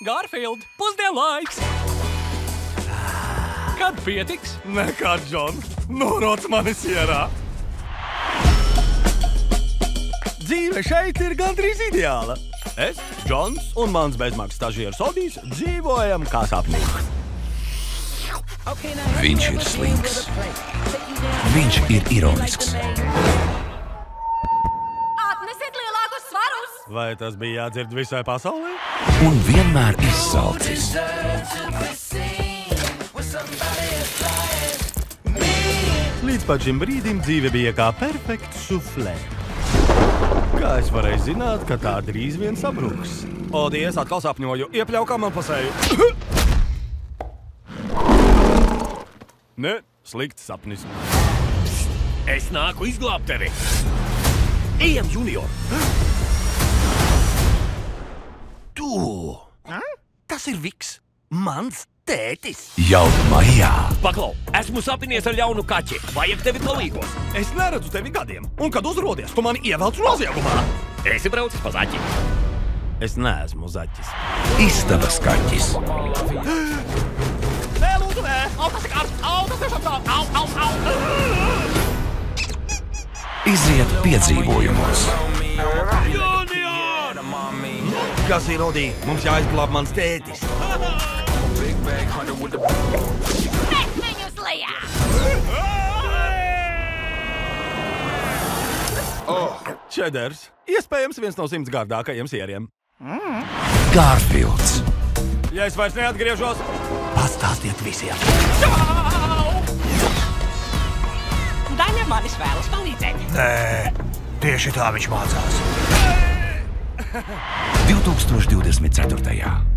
Garfield, pusdienlaiks! Kad pietiks? Nekad, Džon. Noroc mani sierā. Dzīve šeit ir gandrīz ideāla. Es, Džons un mans bezmaksas stažieris Odijs dzīvojam kā sapnī. Viņš ir slings. Viņš ir ironisks. Atnesiet lielākus svarus! Vai tas bija jādzird visai pasaulē? Un vienmēr izsalcis. Līdz pat šim brīdim dzīve bija kā perfekts suflē. Kā es varēju zināt, ka tā drīz vien sabruks? Odi, es atkal sapņoju. Iepļauj, kā man pasēju. Ne, slikts sapnis. Es nāku izglābt tevi! Ejam, junior! Tu! Tas ir Viks. Mans tētis. Jau maijā. Paklau, esmu sapinies ar ļaunu kaķi. Vajag tevi palīgos. Es neredzu tevi gadiem. Un kad uzrodies, tu mani ievelc noziegumā. Esi braucis pa zaķi. Es neesmu zaķis. Istabas kaķis. Nē, lūdzu, nē! Tas ir kāds! Tas tiešām tā! Au! Iziet piedzīvojumos. Junior! Kas ir, Odi? Mums jāizglāb mans tētis. Met viņus lejā! Čeders. Iespējams viens no 100 gardākajiem sieriem. Garfields. Ja es vairs neatgriežos, pastāstiet visiem. Daņa manis vēlas palīdzēt. Nē, tieši tā viņš mācās. 2024.